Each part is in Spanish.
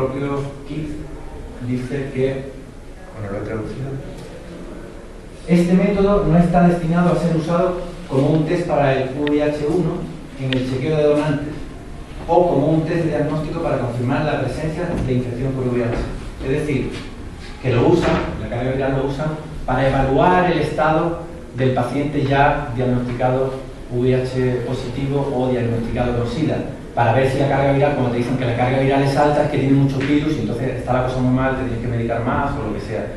propio kit dice que, bueno, lo he traducido, este método no está destinado a ser usado como un test para el VIH-1 en el chequeo de donantes o como un test de diagnóstico para confirmar la presencia de infección por VIH. Es decir, que lo usan, la carga viral lo usan para evaluar el estado del paciente ya diagnosticado VIH positivo o diagnosticado con SIDA, para ver si la carga viral, cuando te dicen que la carga viral es alta, es que tiene muchos virus y entonces está la cosa muy mal, te tienes que medicar más o lo que sea.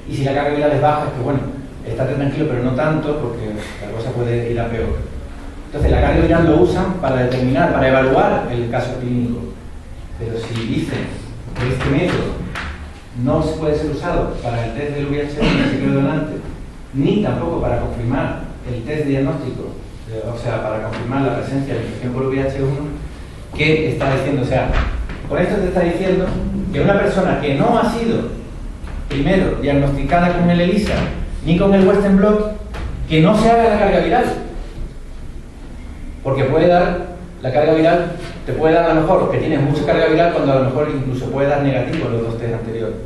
Y si la carga viral es baja, es que bueno, estate tranquilo, pero no tanto, porque la cosa puede ir a peor. Entonces la carga viral lo usan para determinar, para evaluar el caso clínico. Pero si dicen que este método no puede ser usado para el test del VIH en el chequeo de donante, ni tampoco para confirmar el test de diagnóstico, o sea, para confirmar la presencia de infección por VIH-1, ¿qué está diciendo? O sea, con esto te está diciendo que una persona que no ha sido primero diagnosticada con el ELISA ni con el Western blot, que no se haga la carga viral, porque puede dar la carga viral, te puede dar a lo mejor que tienes mucha carga viral cuando a lo mejor incluso puede dar negativo en los dos test anteriores.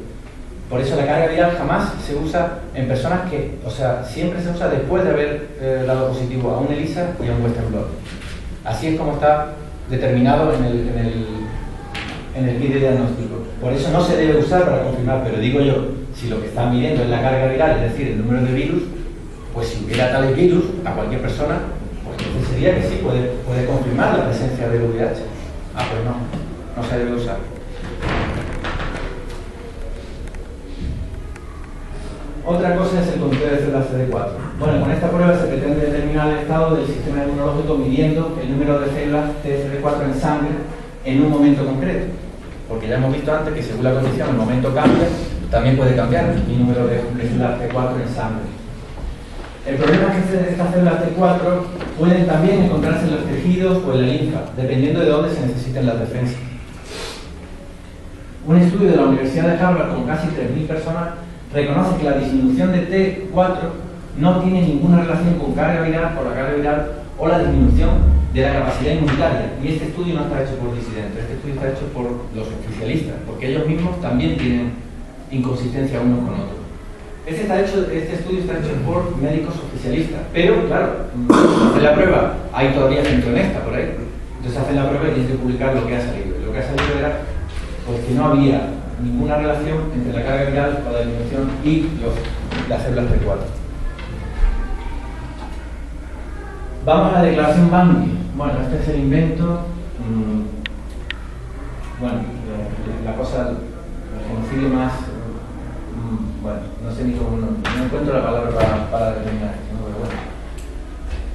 Por eso la carga viral jamás se usa en personas que, o sea, siempre se usa después de haber dado positivo a un ELISA y a un Western blot. Así es como está determinado en el kit de diagnóstico. Por eso no se debe usar para confirmar, pero digo yo, si lo que están midiendo es la carga viral, es decir, el número de virus, pues si hubiera tales virus a cualquier persona, pues entonces sería que sí, puede confirmar la presencia del VIH. Ah, pues no se debe usar. Otra cosa es el conteo de células CD4. Bueno, con esta prueba se pretende determinar el estado del sistema inmunológico midiendo el número de células CD4 en sangre en un momento concreto. Porque ya hemos visto antes que según la condición el momento cambia, también puede cambiar el número de células T4 en sangre. El problema es que estas células T4 pueden también encontrarse en los tejidos o en la linfa, dependiendo de dónde se necesiten las defensas. Un estudio de la Universidad de Harvard con casi 3.000 personas reconoce que la disminución de T4 no tiene ninguna relación con carga viral, por la carga viral o la disminución de la capacidad inmunitaria. Y este estudio no está hecho por disidentes, este estudio está hecho por los especialistas, porque ellos mismos también tienen inconsistencia unos con otros. Este estudio está hecho por médicos especialistas, pero claro, hacen la prueba, hay todavía gente honesta por ahí, entonces hacen la prueba y tienen que publicar lo que ha salido. Lo que ha salido era pues, que no había ninguna relación entre la carga viral o la disminución y las células T4. Vamos a la declaración Bunge. Bueno, este es el invento. Bueno, la cosa, el genocidio más. Bueno, no sé ni cómo, no encuentro la palabra para determinar esto, ¿no? Pero bueno.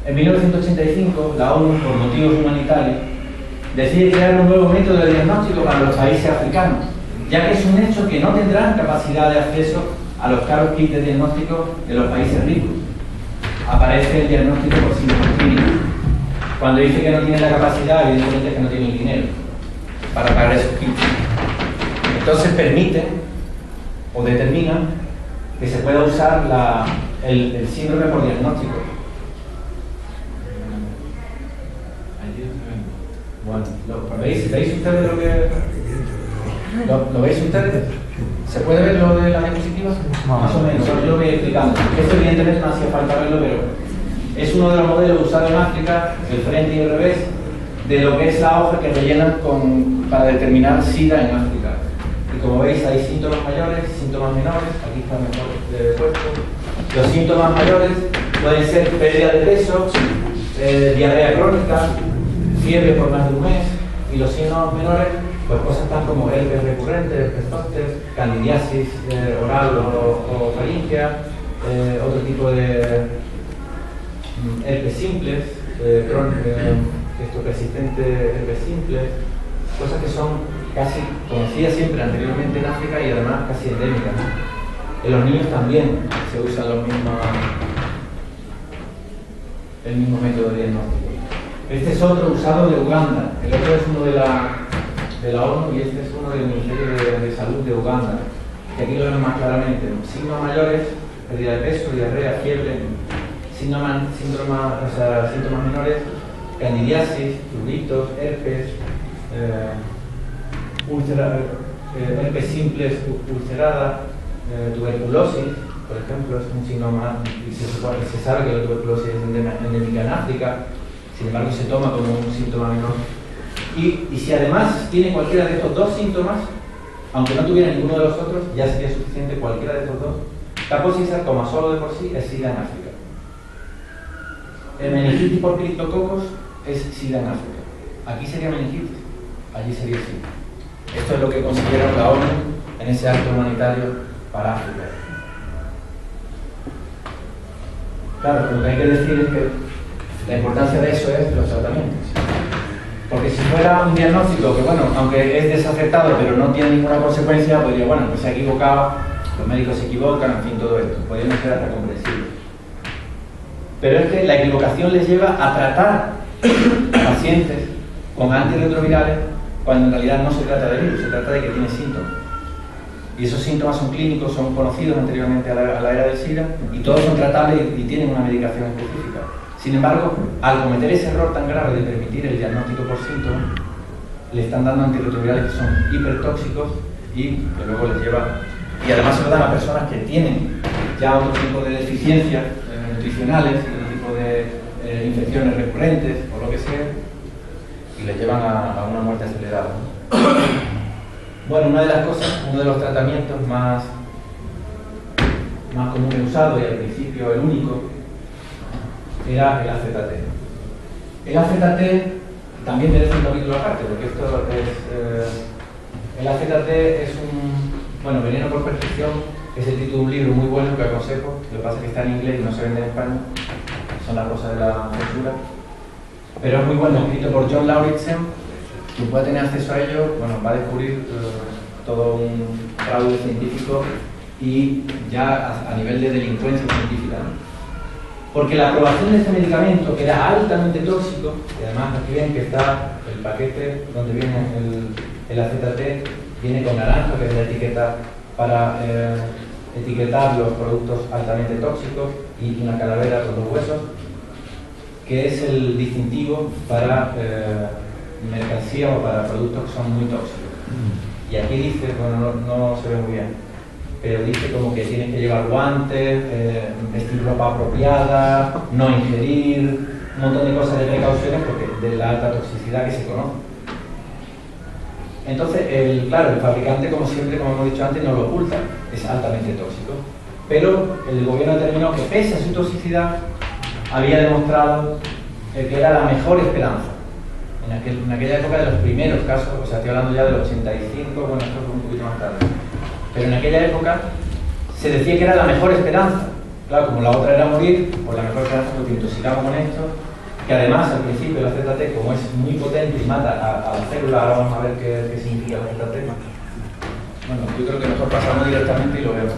En 1985, la ONU, por motivos humanitarios, decide crear un nuevo método de diagnóstico para los países africanos, ya que es un hecho que no tendrán capacidad de acceso a los caros kits de diagnóstico de los países ricos. Aparece el diagnóstico por síntomas clínicos. Cuando dice que no tiene la capacidad, evidentemente es que no tiene el dinero para pagar esos kits. Entonces permiten o determinan que se pueda usar el síndrome por diagnóstico. Bueno, ¿veis ustedes lo que...? ¿Lo veis ustedes? ¿Se puede ver lo de la diapositiva? Más o menos, yo lo voy explicando. Esto evidentemente no hacía falta verlo, pero es uno de los modelos usados en África, el frente y el revés, de lo que es la hoja que rellenan para determinar SIDA en África. Y como veis hay síntomas mayores, síntomas menores, aquí está mejor puesto. Los síntomas mayores pueden ser pérdida de peso, diarrea crónica, fiebre por más de un mes, y los síntomas menores, pues cosas tan como herpes recurrente, herpes zóster, candidiasis oral o faríngea, otro tipo de herpes simples, persistente herpes simple, cosas que son casi conocidas siempre anteriormente en África y además casi endémicas, ¿no? En los niños también se usa el mismo método de diagnóstico. Este es otro usado de Uganda, el otro es uno de la ONU y este es uno del Ministerio de Salud de Uganda, que aquí lo vemos más claramente. Síntomas mayores, pérdida de peso, diarrea, fiebre, síntomas menores, candidiasis, pruritos, herpes, herpes simplex ulcerada, tuberculosis, por ejemplo, es un signo más, y se sabe que la tuberculosis es endémica en África, sin embargo se toma como un síntoma menor. Y si además tiene cualquiera de estos dos síntomas, aunque no tuviera ninguno de los otros, ya sería suficiente cualquiera de estos dos. Kaposi sarcoma solo de por sí es SIDA en África. El meningitis por criptococos es SIDA en África. Aquí sería meningitis, allí sería SIDA. Esto es lo que consiguieron la ONU en ese acto humanitario para África. Claro, lo que hay que decir es que la importancia de eso es los tratamientos. Porque si fuera un diagnóstico que, bueno, aunque es desacertado pero no tiene ninguna consecuencia, podría, bueno, pues se ha equivocado, los médicos se equivocan, en fin, todo esto. Podría no ser hasta comprensible. Pero es que la equivocación les lleva a tratar a pacientes con antirretrovirales cuando en realidad no se trata de virus, se trata de que tiene síntomas. Y esos síntomas son clínicos, son conocidos anteriormente a la era del SIDA y todos son tratables y tienen una medicación específica. Sin embargo, al cometer ese error tan grave de permitir el diagnóstico por síntomas, le están dando antirretrovirales que son hipertóxicos y que luego les lleva... Y además se lo dan a personas que tienen ya otro tipo de deficiencias nutricionales, otro tipo de infecciones recurrentes o lo que sea, y les llevan a una muerte acelerada, ¿no? Bueno, una de las cosas, uno de los tratamientos más comúnmente usado y al principio el único, era el AZT. El AZT también merece un capítulo aparte, porque esto es... el AZT es un veneno por prescripción, es el título de un libro muy bueno que aconsejo, lo que pasa es que está en inglés y no se vende en España, son las cosas de la censura, pero es muy bueno, escrito por John Lauritsen. Quien pueda tener acceso a ello, bueno, va a descubrir todo un fraude científico y ya a nivel de delincuencia científica, ¿no? Porque la aprobación de este medicamento, que era altamente tóxico, y además aquí ven que está el paquete donde viene el AZT, viene con naranja, que es la etiqueta para etiquetar los productos altamente tóxicos, y una calavera con los huesos, que es el distintivo para mercancía o para productos que son muy tóxicos. Y aquí dice, bueno, no se ve muy bien, pero dice como que tienes que llevar guantes, vestir ropa apropiada, no ingerir, un montón de cosas de precauciones porque de la alta toxicidad que se conoce. Entonces, claro, el fabricante, como siempre, como hemos dicho antes, no lo oculta, es altamente tóxico. Pero el gobierno determinó que pese a su toxicidad, había demostrado que era la mejor esperanza. En aquella época de los primeros casos, o sea, estoy hablando ya del 85, bueno, esto fue un poquito más tarde. Pero en aquella época se decía que era la mejor esperanza. Claro, como la otra era morir, pues la mejor esperanza fue que intoxicamos con esto, que además al principio el AZT, como es muy potente y mata a la célula, ahora vamos a ver qué significa el AZT. Bueno, yo creo que mejor pasamos directamente y lo vemos.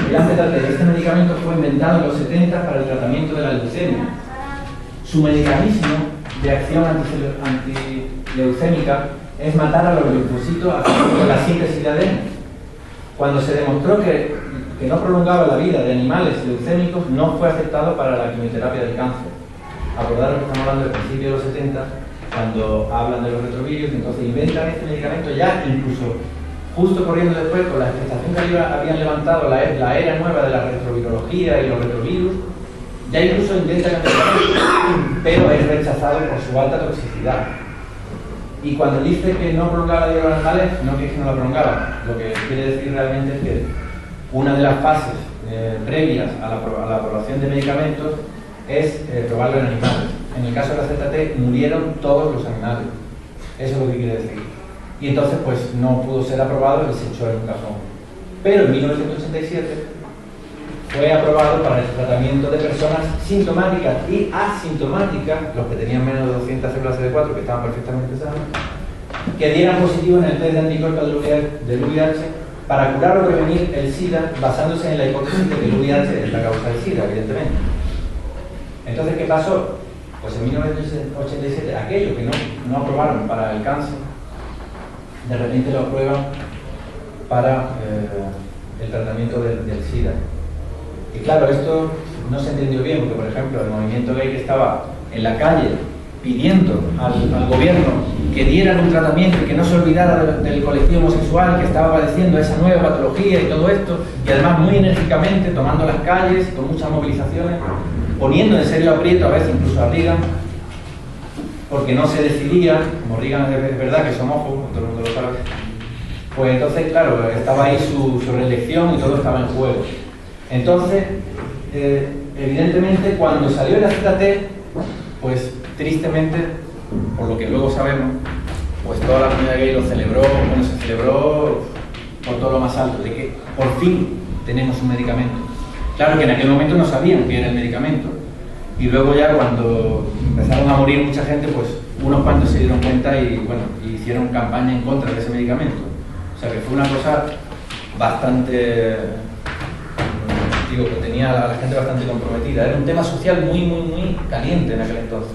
El AZT, este medicamento fue inventado en los 70 para el tratamiento de la leucemia. Su mecanismo de acción antileucémica es matar a los linfocitos con la síntesis de ADN. Cuando se demostró que no prolongaba la vida de animales leucémicos, no fue aceptado para la quimioterapia del cáncer. Acordaros que estamos hablando del principio de los 70, cuando hablan de los retrovirus, entonces inventan este medicamento ya incluso justo corriendo después, con la expectación que habían levantado la era nueva de la retrovirología y los retrovirus, ya incluso inventan el medicamento, pero es rechazado por su alta toxicidad. Y cuando dice que no prolongaba la vida de los animales, no que es que no la prolongaba, lo que quiere decir realmente es que una de las fases previas a la aprobación de medicamentos es probarlo en animales. En el caso de la AZT murieron todos los animales, eso es lo que quiere decir. Y entonces pues no pudo ser aprobado y se echó en un cajón. Pero en 1987 fue aprobado para el tratamiento de personas sintomáticas y asintomáticas, los que tenían menos de 200 células CD4, que estaban perfectamente sanos, que dieran positivo en el test de anticuerpos del VIH para curar o prevenir el SIDA, basándose en la hipótesis de que el VIH es la causa del SIDA, evidentemente. Entonces, ¿qué pasó? Pues en 1987 aquello que no aprobaron para el cáncer, de repente lo aprueban para el tratamiento del SIDA. Y claro, esto no se entendió bien, porque por ejemplo el movimiento gay que estaba en la calle pidiendo al gobierno que dieran un tratamiento y que no se olvidara del colectivo homosexual que estaba padeciendo esa nueva patología y todo esto, y además muy enérgicamente tomando las calles con muchas movilizaciones, poniendo en serio aprieto a veces incluso a Reagan, porque no se decidía, como Reagan es verdad que es homófobo, todo el mundo lo sabe, pues entonces claro, estaba ahí su reelección y todo estaba en juego. Entonces, evidentemente cuando salió el AZT, pues tristemente, por lo que luego sabemos, pues toda la comunidad gay lo celebró, bueno, se celebró por todo lo más alto, de que por fin tenemos un medicamento. Claro que en aquel momento no sabían qué era el medicamento, y luego ya cuando empezaron a morir mucha gente, pues unos cuantos se dieron cuenta y bueno, hicieron campaña en contra de ese medicamento. O sea que fue una cosa bastante, digo, que tenía a la gente bastante comprometida. Era un tema social muy caliente en aquel entonces.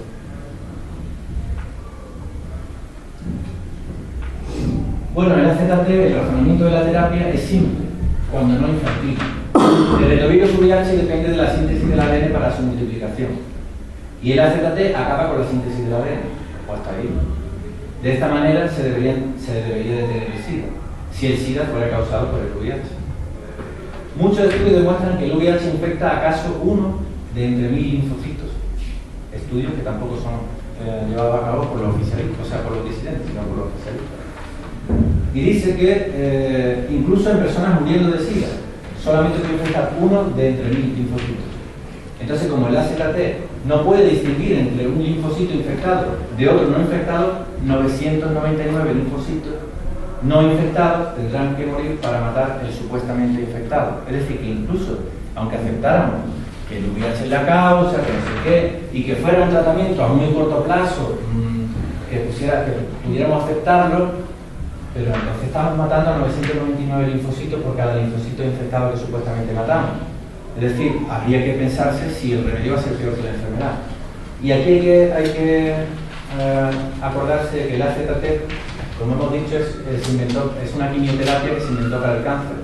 Bueno, el AZT, el razonamiento de la terapia es simple, cuando no infantil. El retrovirus VIH depende de la síntesis del ADN para su multiplicación. Y el AZT acaba con la síntesis del ADN, o hasta ahí. De esta manera se debería detener el SIDA, si el SIDA fuera causado por el VIH. Muchos estudios demuestran que el VIH infecta acaso 1 de entre 1000 linfocitos. Estudios que tampoco son llevados a cabo por los oficialistas, o sea, por los disidentes, sino por los oficialistas. Y dice que incluso en personas muriendo de SIDA, solamente puede infectar 1 de entre 1000 linfocitos. Entonces, como el AZT no puede distinguir entre un linfocito infectado de otro no infectado, 999 linfocitos no infectados tendrán que morir para matar el supuestamente infectado. Es decir, que incluso, aunque aceptáramos que el VIH es la causa, que no sé qué, y que fuera un tratamiento a muy corto plazo, que pudiéramos aceptarlo, pero entonces estamos matando a 999 linfocitos por cada linfocito infectado que supuestamente matamos. Es decir, habría que pensarse si el remedio va a ser peor que la enfermedad. Y aquí hay que acordarse de que el AZT, como hemos dicho, es una quimioterapia que se inventó para el cáncer.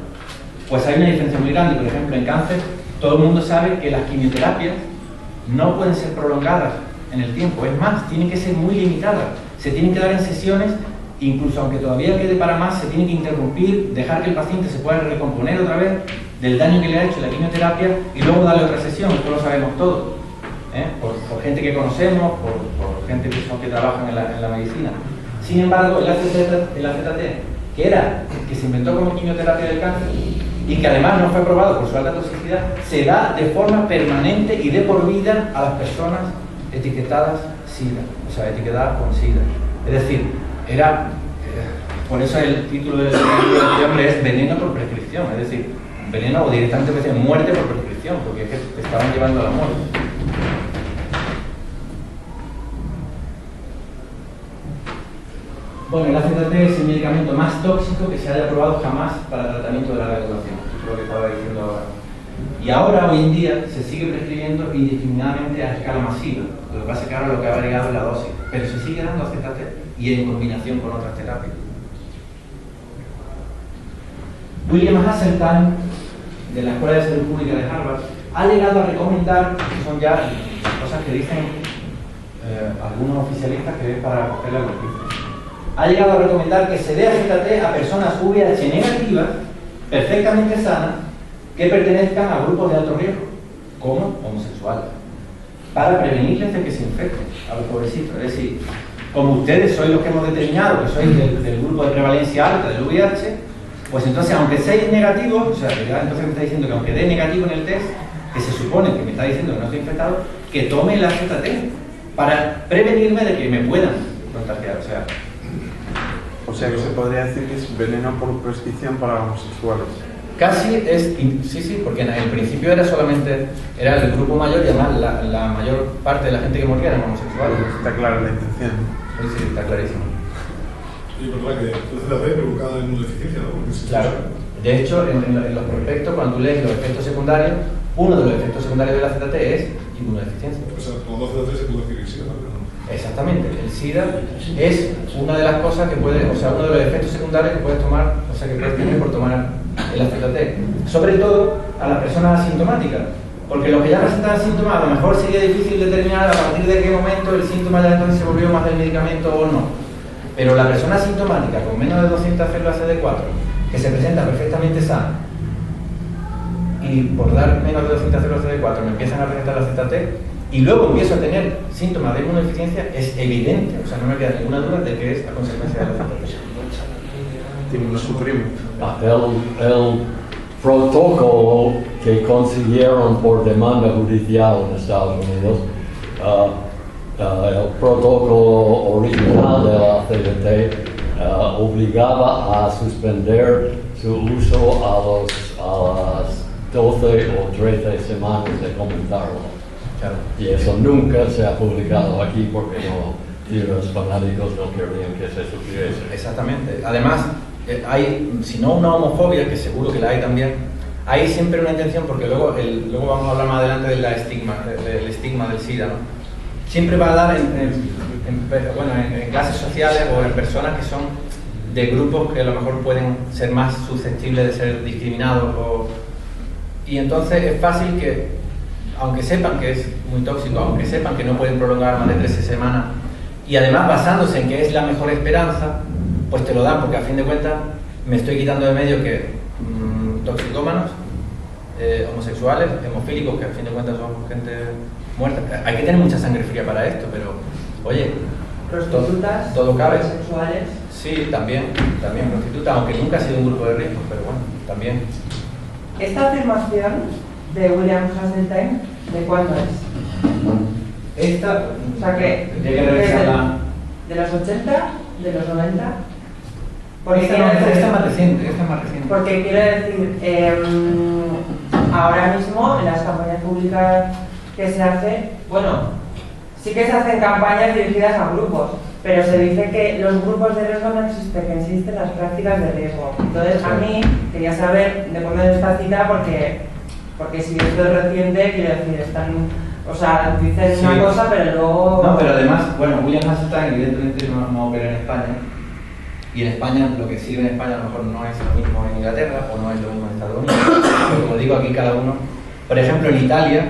Pues hay una diferencia muy grande. Por ejemplo, en cáncer, todo el mundo sabe que las quimioterapias no pueden ser prolongadas en el tiempo. Es más, tienen que ser muy limitadas. Se tienen que dar en sesiones. Incluso aunque todavía quede para más, se tiene que interrumpir, dejar que el paciente se pueda recomponer otra vez del daño que le ha hecho la quimioterapia y luego darle otra sesión. Esto lo sabemos todos, por gente que conocemos, por gente que trabaja en la medicina. Sin embargo, el AZT, que se inventó como quimioterapia del cáncer y que además no fue probado por su alta toxicidad, se da de forma permanente y de por vida a las personas etiquetadas SIDA, o sea, etiquetadas con SIDA. Es decir, por eso el título del hombre es veneno por prescripción, es decir, veneno o directamente muerte por prescripción, porque es que te estaban llevando a la muerte. Bueno, el AZT es el medicamento más tóxico que se haya probado jamás para tratamiento de la graduación, es lo que estaba diciendo ahora. Y ahora, hoy en día, se sigue prescribiendo indiscriminadamente a escala masiva. Lo que pasa es que ahora lo que ha variado es la dosis, pero se sigue dando AZT y en combinación con otras terapias. William Hasseltine, de la Escuela de Salud Pública de Harvard, ha llegado a recomendar, que son ya cosas que dicen algunos oficialistas que es para coger la noticia, ha llegado a recomendar que se dé AZT a personas VIH negativas, perfectamente sanas, que pertenezcan a grupos de alto riesgo, como homosexuales, para prevenirles de que se infecten a los pobrecitos. Es decir, como ustedes sois los que hemos determinado que sois del grupo de prevalencia alta del VIH, pues entonces, aunque seáis negativos, o sea, que ya entonces me está diciendo que aunque dé negativo en el test, que se supone que me está diciendo que no estoy infectado, que tome el AZT para prevenirme de que me puedan contagiar. O sea que se podría decir que es veneno por prescripción para homosexuales. Casi es, sí, porque en el principio era el grupo mayor y además la mayor parte de la gente que moría eran homosexuales. Está clara la intención. Sí, está clarísimo. Y es verdad que el AZT provocaba inmunodeficiencia, ¿no? Claro. De hecho, en los prospectos, cuando tú lees los efectos secundarios, uno de los efectos secundarios del AZT es inmunodeficiencia. O sea, con AZT se puede adquirir SIDA, ¿no? Exactamente. El SIDA es una de las cosas que puede, o sea, uno de los efectos secundarios que puedes tomar, o sea, que puedes tener por tomar el AZT. Sobre todo a las personas asintomáticas, Porque los que ya presentan síntomas, a lo mejor sería difícil determinar a partir de qué momento el síntoma ya entonces se volvió más del medicamento o no. Pero la persona asintomática con menos de 200 células CD4, que se presenta perfectamente sana, y por dar menos de 200 células CD4 me empiezan a presentar la ZT, y luego empiezo a tener síntomas de inmunodeficiencia, es evidente, o sea, no me queda ninguna duda de que es a consecuencia de la ZT. El protocolo que consiguieron por demanda judicial en Estados Unidos, el protocolo original de la CDT obligaba a suspender su uso a las 12 o 13 semanas de comenzarlo. Claro. Y eso nunca se ha publicado aquí porque los fanáticos no querían que se supiese. Exactamente. Además, hay, si no una homofobia, que seguro que la hay también, hay siempre una intención, porque luego vamos a hablar más adelante del estigma del SIDA, ¿no? Siempre va a dar en clases sociales o en personas que son de grupos que a lo mejor pueden ser más susceptibles de ser discriminados y entonces es fácil que, aunque sepan que es muy tóxico, aunque sepan que no pueden prolongar más de 13 semanas y además basándose en que es la mejor esperanza, pues te lo dan, porque a fin de cuentas me estoy quitando de medio que toxicómanos, homosexuales, hemofílicos, que a fin de cuentas son gente muerta. Hay que tener mucha sangre fría para esto, pero oye, prostitutas, todo cabe. sexuales. Sí, también prostitutas, aunque nunca ha sido un grupo de riesgo, pero bueno, también. Esta afirmación de William Hasseltine, ¿de cuándo es? Esta, O sea que, tendría que revisarla. ¿de los 80? ¿De los 90? Esta es más reciente, Porque quiero decir, ahora mismo en las campañas públicas que se hacen, bueno, sí que se hacen campañas dirigidas a grupos, pero se dice que los grupos de riesgo no existen, que existen las prácticas de riesgo. Entonces, a mí quería saber de cuándo es esta cita, porque si esto es reciente, quiero decir, están, o sea, dicen Sí. una cosa, pero luego... No, pero además, bueno, William Hasseltine evidentemente no opera en España, y en España, lo que sirve en España a lo mejor no es lo mismo en Inglaterra o no es lo mismo en Estados Unidos, pero como digo, aquí cada uno. Por ejemplo, en Italia,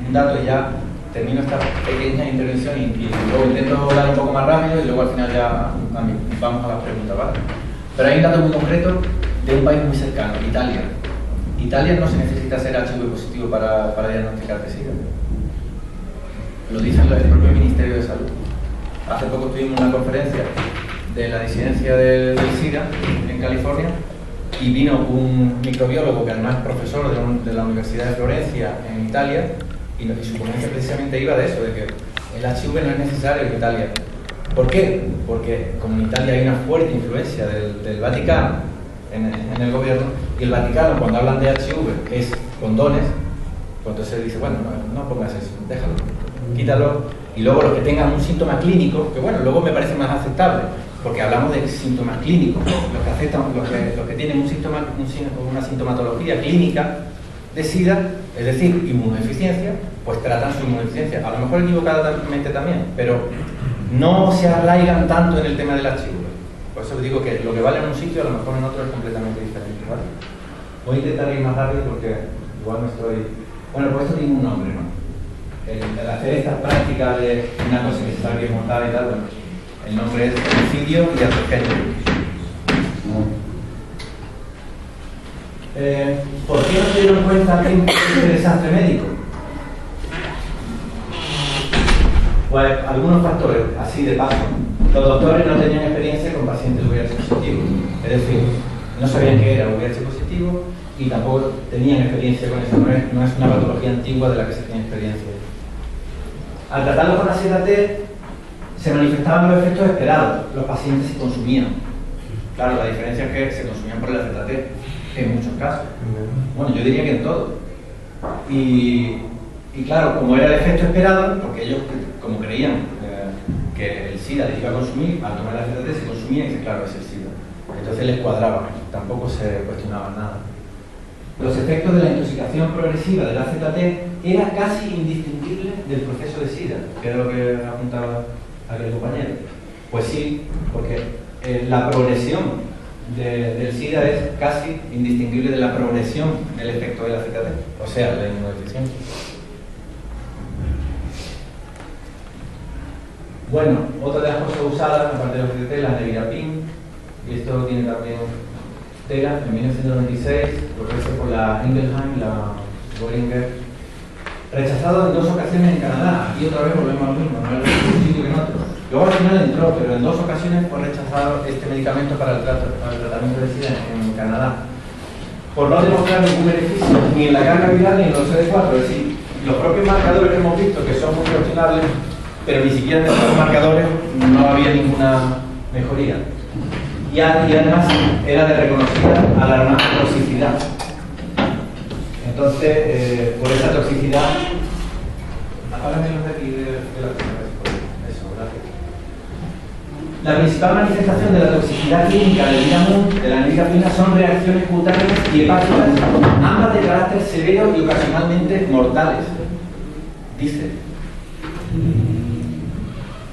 un dato, y ya termino esta pequeña intervención y luego intento hablar un poco más rápido y luego al final ya vamos a las preguntas, ¿vale? Pero hay un dato muy concreto de un país muy cercano, Italia. Italia no se necesita ser HIV positivo para diagnosticar de SIDA. Lo dice el propio Ministerio de Salud. Hace poco tuvimos una conferencia de la disidencia del SIDA en California y vino un microbiólogo que además es profesor de la Universidad de Florencia en Italia y su ponencia precisamente iba de eso, de que el HIV no es necesario en Italia. ¿Por qué? Porque como en Italia hay una fuerte influencia del Vaticano en el gobierno, y el Vaticano cuando hablan de HIV es condones, pues entonces dice, bueno, no pongas eso, déjalo, quítalo, y luego los que tengan un síntoma clínico, que bueno, luego me parece más aceptable, porque hablamos de síntomas clínicos, los que aceptan, los que tienen una sintomatología clínica de SIDA, es decir, inmunodeficiencia, pues tratan su inmunodeficiencia, a lo mejor equivocadamente también, pero no se arraigan tanto en el tema del HIV. Por eso digo que lo que vale en un sitio a lo mejor en otro es completamente diferente, ¿vale? Voy a intentar ir más rápido porque igual me estoy... Bueno, pues esto tiene un nombre, ¿no? El hacer estas prácticas de una cosa que se sabe que es mortal y tal, bueno, el nombre es homicidio y atrogénio. ¿Por qué no se dieron cuenta de este desastre médico? Pues algunos factores, así de paso. Los doctores no tenían experiencia con pacientes VIH positivos, es decir, no sabían qué era VIH positivo y tampoco tenían experiencia con eso, no es una patología antigua de la que se tiene experiencia. Al tratarlo con la ZT se manifestaban los efectos esperados, los pacientes se consumían. Claro, la diferencia es que se consumían por la ZT en muchos casos. Bueno, yo diría que en todo. Y claro, como era el efecto esperado, porque ellos como creían que el SIDA les iba a consumir, al tomar la ZT se consumía y dice, claro, es el SIDA. Entonces les cuadraba, tampoco se cuestionaban nada. Los efectos de la intoxicación progresiva de la ZT era casi indistinguible del proceso de SIDA, que era lo que apuntaba aquel compañero. Pues sí, porque la progresión del SIDA es casi indistinguible de la progresión del efecto de la ZT, o sea, la inmunodeficiencia. Bueno, otra de las cosas usadas, aparte de la ZT, la nevirapin, y esto tiene también tela, en 1996, propuesto por la Ingelheim, la Boehringer, rechazado en 2 ocasiones en Canadá. Aquí otra vez volvemos a lo mismo, no es el mismo sitio que en otro. Luego al final entró, pero en 2 ocasiones fue rechazado este medicamento para el tratamiento de SIDA en Canadá, por no demostrar ningún beneficio ni en la carga viral ni en los CD4. Es decir, los propios marcadores que hemos visto, que son muy cuestionables, pero ni siquiera en estos marcadores no había ninguna mejoría. Y además era de reconocida alarmante toxicidad. Entonces, por esa toxicidad, háblame de aquí de la eso, gracias. La principal manifestación de la toxicidad clínica del Viramum, de la nevirapina, son reacciones cutáneas y hepáticas, ambas de carácter severo y ocasionalmente mortales. Dice,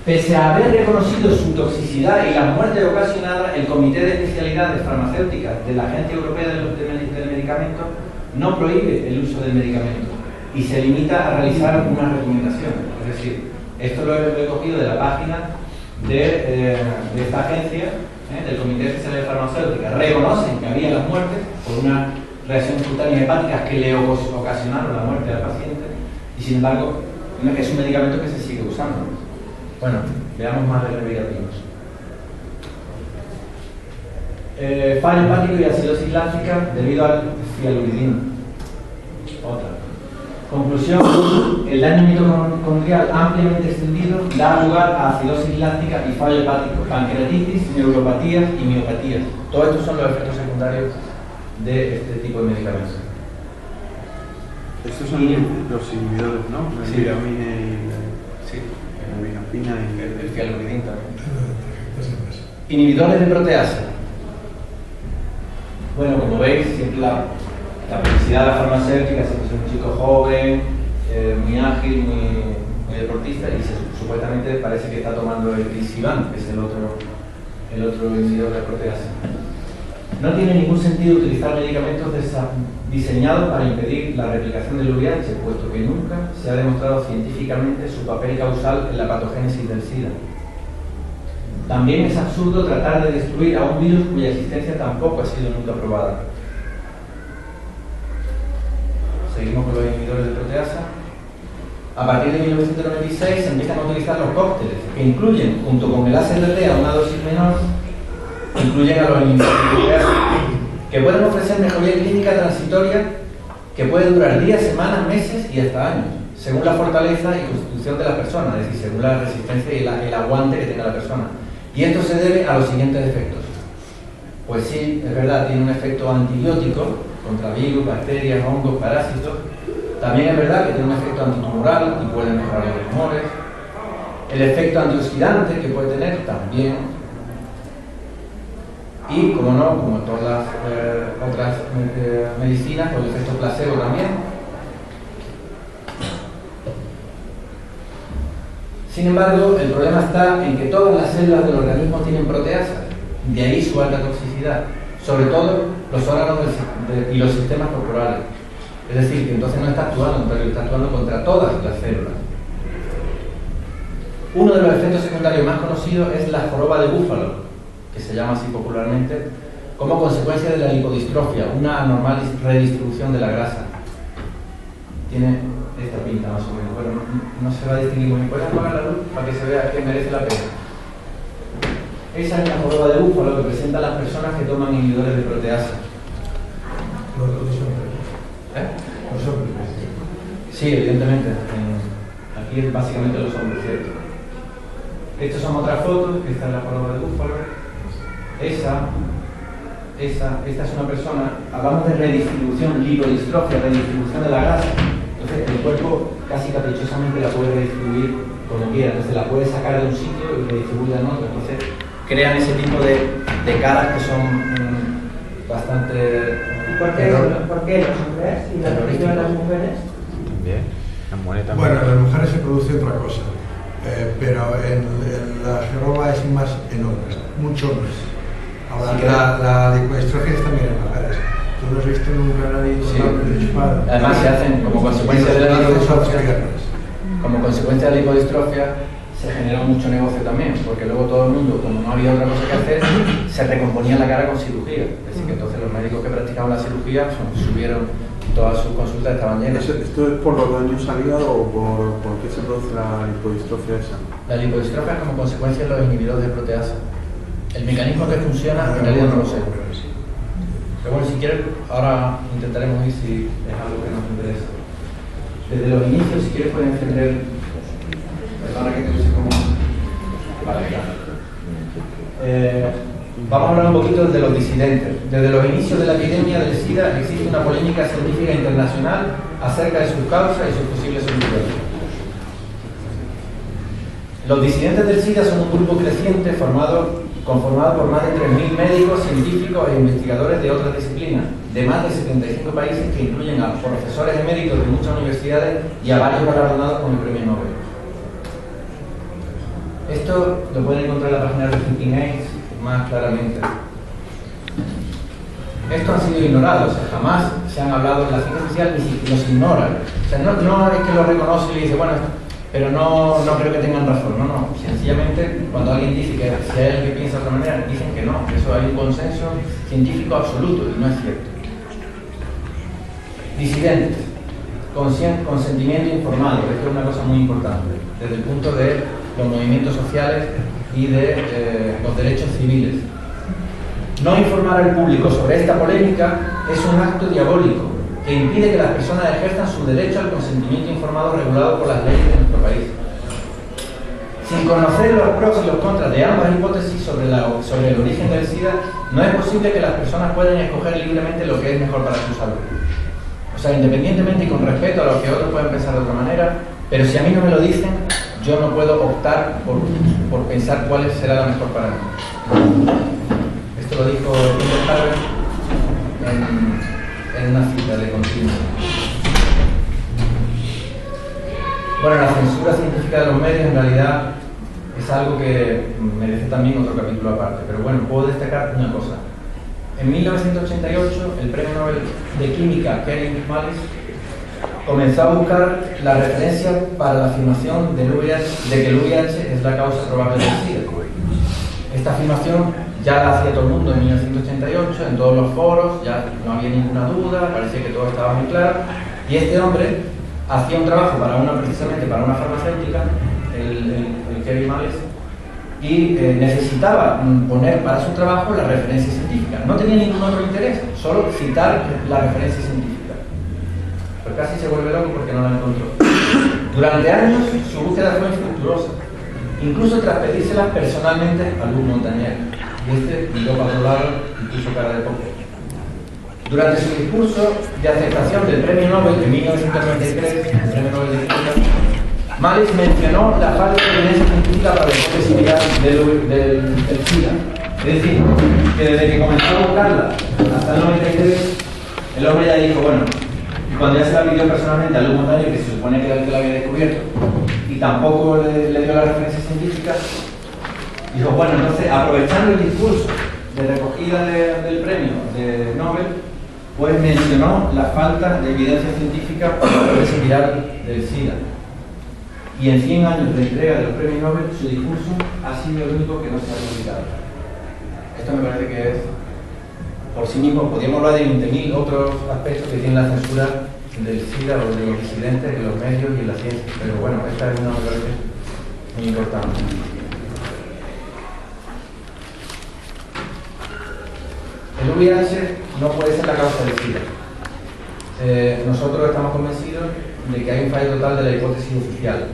pese a haber reconocido su toxicidad y la muerte ocasionada, el Comité de Especialidades Farmacéuticas de la Agencia Europea del Medicamento no prohíbe el uso del medicamento y se limita a realizar una recomendación. Es decir, esto lo he cogido de la página de esta agencia, del Comité de Especialidades Farmacéuticas. Reconocen que había las muertes por una reacción cutánea hepática que le ocasionaron la muerte al paciente y sin embargo es un medicamento que se sigue usando. Bueno, veamos más de nevirapina. Fallo hepático y acidosis láctica debido al fialuridina. Otra. Conclusión: el daño mitocondrial ampliamente extendido da lugar a acidosis láctica y fallo hepático, pancreatitis, neuropatías y miopatías. Todos estos son los efectos secundarios de este tipo de medicamentos. Estos son los inhibidores, ¿no? La Sí. nevirapina y Sí. la nevirapina y El fialuridina también. Inhibidores de proteasa. Bueno, como veis, siempre la publicidad de la farmacéutica siempre es un chico joven, muy ágil, muy deportista y supuestamente parece que está tomando el Crisivan, que es el otro inhibidor de proteasa. No tiene ningún sentido utilizar medicamentos diseñados para impedir la replicación del VIH, puesto que nunca se ha demostrado científicamente su papel causal en la patogénesis del SIDA. También es absurdo tratar de destruir a un virus cuya existencia tampoco ha sido nunca probada. Seguimos con los inhibidores de proteasa. A partir de 1996 se empiezan a utilizar los cócteles, que incluyen, junto con el AZT a una dosis menor, incluyen a los inhibidores de proteasa, que pueden ofrecer mejoría clínica transitoria que puede durar días, semanas, meses y hasta años, según la fortaleza y constitución de la persona, es decir, según la resistencia y el aguante que tenga la persona. Y esto se debe a los siguientes efectos. Pues sí, es verdad, tiene un efecto antibiótico contra virus, bacterias, hongos, parásitos. También es verdad que tiene un efecto antitumoral y puede mejorar los tumores. El efecto antioxidante que puede tener también. Y, como no, como todas las otras medicinas, con el efecto placebo también. Sin embargo, el problema está en que todas las células del organismo tienen proteasa, de ahí su alta toxicidad, sobre todo los órganos y los sistemas corporales. Es decir, que entonces no está actuando contra ellos, está actuando contra todas las células. Uno de los efectos secundarios más conocidos es la joroba de búfalo, que se llama así popularmente, como consecuencia de la lipodistrofia, una anormal redistribución de la grasa. Tiene esta pinta más o menos. Bueno, no se va a distinguir muy bien. ¿Puedes apagar la luz para que se vea que merece la pena? Esa es la joroba de búfalo que presenta a las personas que toman inhibidores de proteasa. Los hombres. Los hombres. Sí, evidentemente. Aquí es básicamente los hombres, ¿cierto? Estas son otras fotos. Esta es la joroba de búfalo. Esta es una persona. Hablamos de redistribución, lipodistrofia, redistribución de la grasa. Entonces el cuerpo casi caprichosamente la puede redistribuir como quiera. Entonces la puede sacar de un sitio y redistribuirla en otro. Entonces crean ese tipo de caras que son bastante... ¿Por qué los hombres y la religión de las mujeres? También. La moneta. Bueno, en las mujeres se produce otra cosa, pero en la joroba es más en hombres, muchos hombres. Ahora la lipodistrofia está bien en las redes. Tú no has visto nunca a nadie con la espada. Además se hacen como consecuencia de la lipodistrofia. Como consecuencia de la lipodistrofia se generó mucho negocio también, porque luego todo el mundo, como no había otra cosa que hacer, se recomponía la cara con cirugía. Es decir, que entonces los médicos que practicaban la cirugía subieron, todas sus consultas estaban llenas. ¿Esto es por los daños al hígado o por qué se produce la lipodistrofia esa? La lipodistrofia es como consecuencia de los inhibidores de proteasa. El mecanismo que funciona en realidad no lo sé. Pero bueno, si quieres, ahora intentaremos ir si es algo que nos interesa. Desde los inicios, si quieres, pueden encender. Perdona que te use como. Vale, claro. Vamos a hablar un poquito de los disidentes. Desde los inicios de la epidemia del SIDA existe una polémica científica internacional acerca de sus causas y sus posibles soluciones. Los disidentes del SIDA son un grupo creciente conformado por más de 3.000 médicos, científicos e investigadores de otras disciplinas, de más de 75 países que incluyen a profesores eméritos de muchas universidades y a varios galardonados con el premio Nobel. Esto lo pueden encontrar en la página de Thinking AIDS más claramente. Estos han sido ignorados, jamás se han hablado en la ciencia social y los ignoran. O sea, no es que lo reconoce y dice, bueno, pero no creo que tengan razón, no. Sencillamente, cuando alguien dice que si hay alguien que piensa de otra manera, dicen que no, que eso hay un consenso científico absoluto y no es cierto. Disidentes, consentimiento informado, esto es una cosa muy importante, desde el punto de los movimientos sociales y de los derechos civiles. No informar al público sobre esta polémica es un acto diabólico que impide que las personas ejerzan su derecho al consentimiento informado regulado por las leyes de nuestro país. Sin conocer los pros y los contras de ambas hipótesis sobre el origen del SIDA, no es posible que las personas puedan escoger libremente lo que es mejor para su salud. O sea, independientemente y con respeto a lo que otros pueden pensar de otra manera, pero si a mí no me lo dicen, yo no puedo optar por pensar cuál será la mejor para mí. Esto lo dijo Peter Harvey en una cita de continuo. Bueno, la censura científica de los medios en realidad es algo que merece también otro capítulo aparte, pero bueno, puedo destacar una cosa. En 1988, el premio Nobel de Química Kevin Mallis comenzó a buscar la referencia para la afirmación de que el VIH es la causa probable del SIDA. Esta afirmación ya la hacía todo el mundo en 1988, en todos los foros, ya no había ninguna duda, parecía que todo estaba muy claro, y este hombre hacía un trabajo precisamente para una farmacéutica, el Kevin Mallis, y necesitaba poner para su trabajo la referencia científica. No tenía ningún otro interés, solo citar la referencia científica. Pero casi se vuelve loco porque no la encontró. Durante años su búsqueda fue infructuosa, incluso tras pedírselas personalmente a Luc Montagnier. Y este miró para otro lado y puso cara de poco. Durante su discurso de aceptación del premio Nobel de 1993, el premio Nobel de Química, Mallis mencionó la falta de evidencia científica para la hipótesis del SIDA. Es decir, que desde que comenzó a buscarla hasta el 93, el hombre ya dijo, bueno, y cuando ya se la pidió personalmente a Luc Montagnier, que se supone que era el que la había descubierto, y tampoco le dio la referencia científica, dijo, bueno, entonces, aprovechando el discurso de recogida del premio de Nobel, pues mencionó la falta de evidencia científica para la hipótesis viral del SIDA. Y en 100 años de entrega de los premios Nobel, su discurso ha sido el único que no se ha publicado. Esto me parece que es, por sí mismo, podríamos hablar de 20.000 otros aspectos que tiene la censura del SIDA o de los disidentes en los medios y en la ciencia. Pero bueno, esta es una me parece muy importante. El VIH no puede ser la causa del SIDA. Nosotros estamos convencidos de que hay un fallo total de la hipótesis oficial.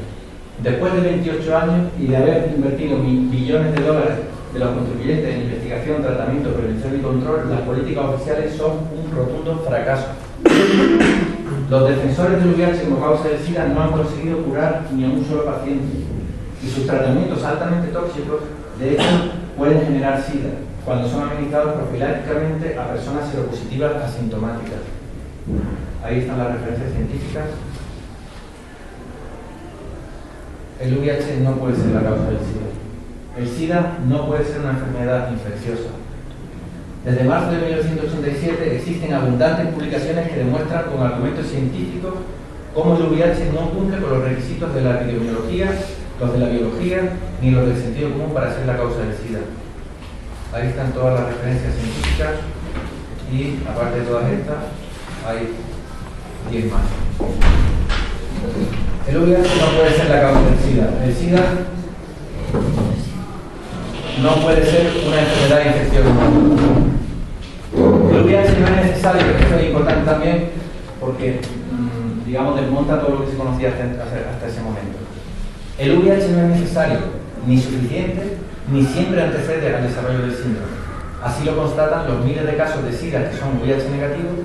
Después de 28 años y de haber invertido billones de dólares de los contribuyentes en investigación, tratamiento, prevención y control, las políticas oficiales son un rotundo fracaso. Los defensores del VIH como causa del SIDA no han conseguido curar ni a un solo paciente. Y sus tratamientos altamente tóxicos, de hecho, pueden generar SIDA cuando son administrados profilácticamente a personas seropositivas asintomáticas. Ahí están las referencias científicas. El VIH no puede ser la causa del SIDA. El SIDA no puede ser una enfermedad infecciosa. Desde marzo de 1987 existen abundantes publicaciones que demuestran con argumentos científicos cómo el VIH no cumple con los requisitos de la epidemiología, los de la biología, ni los del sentido común para ser la causa del SIDA. Ahí están todas las referencias científicas y, aparte de todas estas, hay 10 más. El VIH no puede ser la causa del SIDA. El SIDA no puede ser una enfermedad infecciosa. El VIH no es necesario, esto es importante también porque, digamos, desmonta todo lo que se conocía hasta ese momento. El VIH no es necesario, ni suficiente, ni siempre antecede al desarrollo del síndrome. Así lo constatan los miles de casos de SIDA que son VIH negativos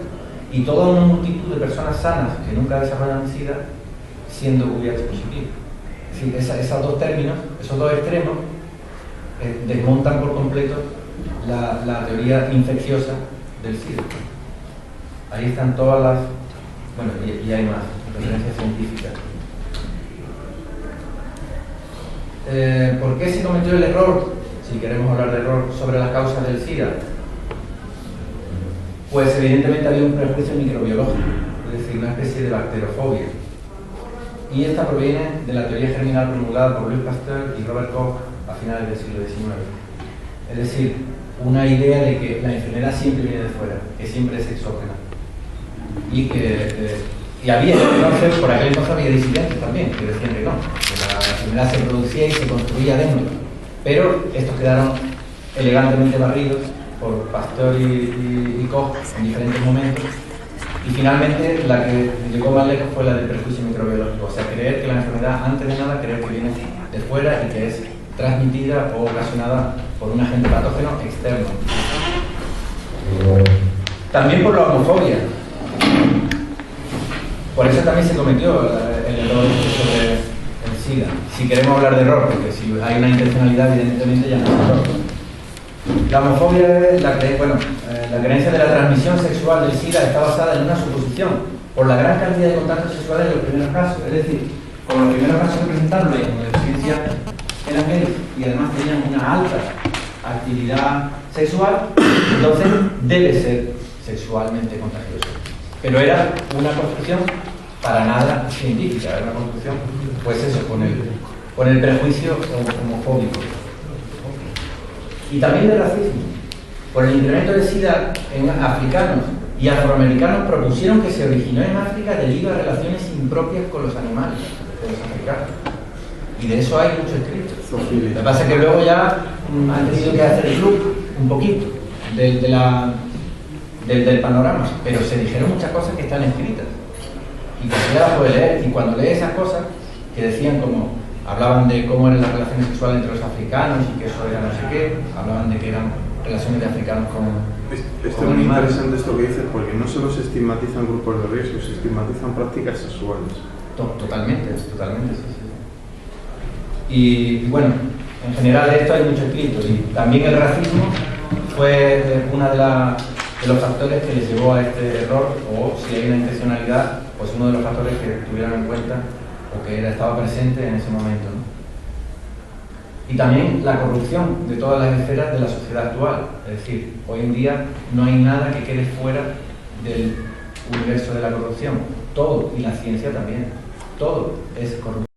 y toda una multitud de personas sanas que nunca desarrollan SIDA siendo VIH positivo. Es decir, esos dos términos, esos dos extremos, desmontan por completo la teoría infecciosa del SIDA. Ahí están todas las... Bueno, y hay más referencias científicas. ¿Por qué se cometió el error, si queremos hablar de error, sobre las causas del SIDA? Pues evidentemente había un prejuicio microbiológico, es decir, una especie de bacterofobia. Y esta proviene de la teoría germinal promulgada por Louis Pasteur y Robert Koch a finales del siglo XIX. Es decir, una idea de que la enfermedad siempre viene de fuera, que siempre es exógena. Y había, entonces, por aquel entonces había disidentes también, que decían que no, que la enfermedad se producía y se construía dentro. Pero estos quedaron elegantemente barridos por Pasteur y Koch en diferentes momentos. Y finalmente la que llegó más lejos fue la del prejuicio microbiológico, o sea, creer que la enfermedad, antes de nada, creer que viene de fuera y que es transmitida o ocasionada por un agente patógeno externo. También por la homofobia. Por eso también se cometió el error sobre el SIDA. Si queremos hablar de error, porque si hay una intencionalidad, evidentemente ya no es error. La homofobia es la creencia de la transmisión sexual del SIDA está basada en una suposición por la gran cantidad de contactos sexuales de los primeros casos. Es decir, como los primeros casos se presentaron en la experiencia eran gays y además tenían una alta actividad sexual, entonces debe ser sexualmente contagioso. Pero era una construcción para nada científica, era una construcción, pues eso, con el prejuicio homofóbico. Y también de racismo. Por el incremento de SIDA en africanos y afroamericanos propusieron que se originó en África debido a relaciones impropias con los animales de los africanos. Y de eso hay mucho escrito. Lo que pasa es que luego ya han tenido que hacer el club un poquito del panorama, pero se dijeron muchas cosas que están escritas y que se las puede leer. Y cuando lee esas cosas que decían como hablaban de cómo eran las relaciones sexuales entre los africanos y que eso era no sé qué, hablaban de que eran relaciones de africanos con Esto es muy interesante esto que dices, porque no solo se estigmatizan grupos de riesgo, se estigmatizan prácticas sexuales. Totalmente, sí. Y bueno, en general de esto hay mucho escrito, y también el racismo fue una de los factores que les llevó a este error, o si hay una intencionalidad, pues uno de los factores que tuvieron en cuenta o que estaba presente en ese momento, ¿no? Y también la corrupción de todas las esferas de la sociedad actual. Es decir, hoy en día no hay nada que quede fuera del universo de la corrupción. Todo, y la ciencia también, todo es corrupción.